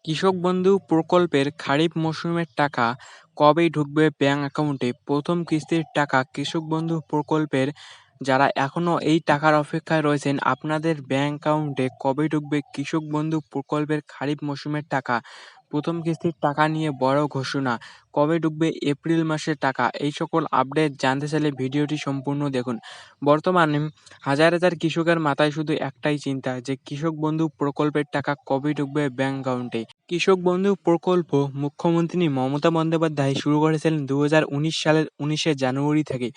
কৃষক বন্ধু প্রকল্পের খারিফ মৌসুমের টাকা কবে ঢুকবে ব্যাংক অ্যাকাউন্টে? প্রথম কিস্তির টাকা কৃষক বন্ধু প্রকল্পের যারা এখনো এই টাকার অপেক্ষায় রয়েছেন, আপনাদের ব্যাংক অ্যাকাউন্টে কবে ঢুকবে কৃষক বন্ধু প্রকল্পের খারিফ মৌসুমের টাকা? প্রথম কিস্তির টাকা নিয়ে বড় ঘোষণা। কবে ঢুকবে এপ্রিল মাসের টাকা? এই সকল আপডেট জানতে চাইলে ভিডিওটি সম্পূর্ণ দেখুন। বর্তমানে হাজার হাজার কৃষকের মাথায় শুধু একটাই চিন্তা যে কৃষক বন্ধু প্রকল্পের টাকা কবে ঢুকবে ব্যাংক অ্যাকাউন্টে। কৃষক বন্ধু প্রকল্প মুখ্যমন্ত্রী মমতা বন্দ্যোপাধ্যায় শুরু করেছিলেন 2019 সালের 19শে জানুয়ারি থেকে।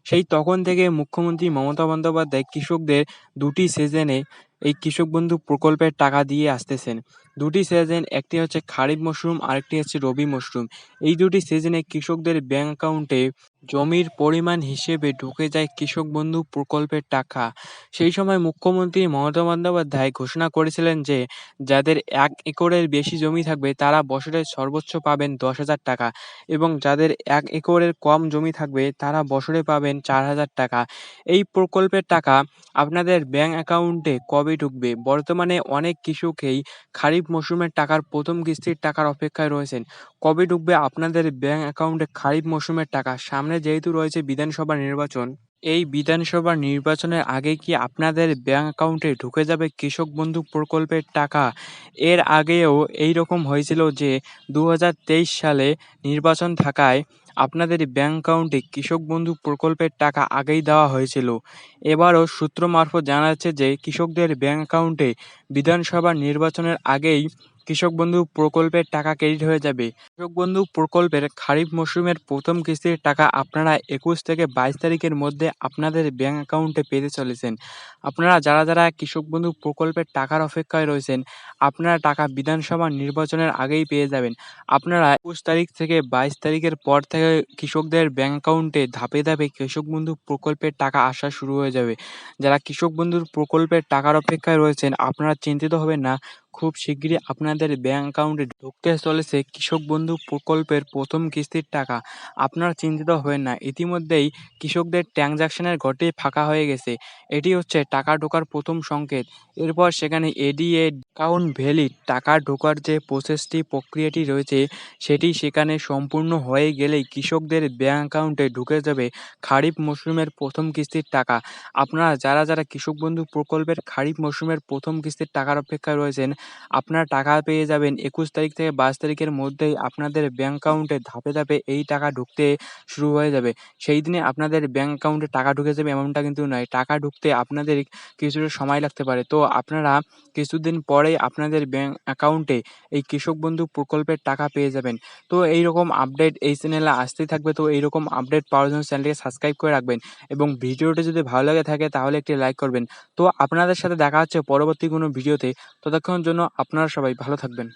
সেই তখন থেকে মুখ্যমন্ত্রী মমতা বন্দ্যোপাধ্যায় কৃষকদের দুটি সিজনে এই কৃষক বন্ধু প্রকল্পের টাকা দিয়ে আসতেছেন। দুটি সিজন, একটি হচ্ছে খারিফ মশরুম, আরেকটি হচ্ছে রবি মশরুম। এই দুটি সিজনে কৃষকদের ব্যাংক অ্যাকাউন্টে জমির পরিমাণ হিসেবে ঢুকে যায় কৃষক বন্ধু প্রকল্পের টাকা। সেই সময় মুখ্যমন্ত্রী মমতা বন্দ্যোপাধ্যায় ঘোষণা করেছিলেন যে যাদের 1 একরের বেশি জমি থাকবে তারা বছরে সর্বোচ্চ পাবেন 10,000 টাকা, এবং যাদের 1 একরের কম জমি থাকবে তারা বছরে পাবেন 4,000 টাকা। এই প্রকল্পের টাকা আপনাদের ব্যাংক অ্যাকাউন্টে কবে ঢুকবে? বর্তমানে অনেক কৃষকই খারিফ মৌসুমের টাকার প্রথম কিস্তির টাকার অপেক্ষায় রয়েছেন। কবে ঢুকবে আপনাদের ব্যাংক অ্যাকাউন্টে খারিফ মৌসুমের টাকা? সামনে যেহেতু রয়েছে বিধানসভা নির্বাচন, এই বিধানসভা নির্বাচনের আগে কি আপনাদের ব্যাংক অ্যাকাউন্টে ঢুকে যাবে কৃষক বন্ধু প্রকল্পের টাকা? এর আগেও এইরকম হয়েছিল যে 2023 সালে নির্বাচন থাকায় আপনাদের ব্যাংক অ্যাকাউন্টে কৃষক বন্ধু প্রকল্পের টাকা আগেই দেওয়া হয়েছিল। এবারও সূত্র মারফত জানা যাচ্ছে যে কৃষকদের ব্যাংক অ্যাকাউন্টে বিধানসভা নির্বাচনের আগেই কৃষক বন্ধু প্রকল্পের টাকা ক্রেডিট হয়ে যাবে। কৃষক বন্ধু প্রকল্পের খারিফ মৌসুমের প্রথম কিস্তির টাকা আপনারা 21 থেকে 22 তারিখের মধ্যে আপনাদের ব্যাংক অ্যাকাউন্টে পেতে চলেছেন। আপনারা যারা যারা কৃষক বন্ধু প্রকল্পের টাকার অপেক্ষায় রয়েছেন, আপনারা টাকা বিধানসভা নির্বাচনের আগেই পেয়ে যাবেন। আপনারা 21 তারিখ থেকে 22 তারিখের পর থেকে কৃষকদের ব্যাংক অ্যাকাউন্টে ধাপে ধাপে কৃষক বন্ধু প্রকল্পের টাকা আসা শুরু হয়ে যাবে। যারা কৃষক বন্ধুর প্রকল্পের টাকার অপেক্ষায় রয়েছেন, আপনারা চিন্তিত হবেন না। খুব শিগগিরই আপনাদের ব্যাংক অ্যাকাউন্টে ঢুকতে চলেছে কৃষক বন্ধু প্রকল্পের প্রথম কিস্তির টাকা। আপনারা চিন্তিত হবেন না। ইতিমধ্যেই কৃষকদের ট্রানজাকশনের ঘরটি ফাঁকা হয়ে গেছে। এটি হচ্ছে টাকা ঢোকার প্রথম সংকেত। এরপর সেখানে এডিএ অ্যাকাউন্ট ভ্যালিড টাকা ঢোকার যে প্রক্রিয়াটি রয়েছে, সেটি সেখানে সম্পূর্ণ হয়ে গেলেই কৃষকদের ব্যাংক অ্যাকাউন্টে ঢুকে যাবে খারিফ মৌসুমের প্রথম কিস্তির টাকা। আপনারা যারা যারা কৃষক বন্ধু প্রকল্পের খারিফ মৌসুমের প্রথম কিস্তির টাকার অপেক্ষায় রয়েছেন, আপনারা টাকা পেয়ে যাবেন 21 তারিখ থেকে 22 তারিখের মধ্যেই আপনাদের ব্যাংক অ্যাকাউন্টে ধাপে ধাপে এই টাকা ঢুকতে শুরু হয়ে যাবে। সেই দিনে আপনাদের ব্যাংক অ্যাকাউন্টে টাকা ঢুকে যাবে এমনটা কিন্তু নয়। টাকা ঢুকতে আপনাদের কিছুটা সময় লাগতে পারে। তো আপনারা কিছুদিন পরেই আপনাদের ব্যাংক অ্যাকাউন্টে এই কৃষক বন্ধু প্রকল্পের টাকা পেয়ে যাবেন। তো এইরকম আপডেট এই চ্যানেলে আসতেই থাকবে। তো এইরকম আপডেট পাওয়ার জন্য চ্যানেলটিকে সাবস্ক্রাইব করে রাখবেন, এবং ভিডিওটি যদি ভালো লাগে থাকে তাহলে একটি লাইক করবেন। তো আপনাদের সাথে দেখা হচ্ছে পরবর্তী কোনো ভিডিওতে। ততক্ষণের জন্য আপনারা সবাই ভালো থাকবেন।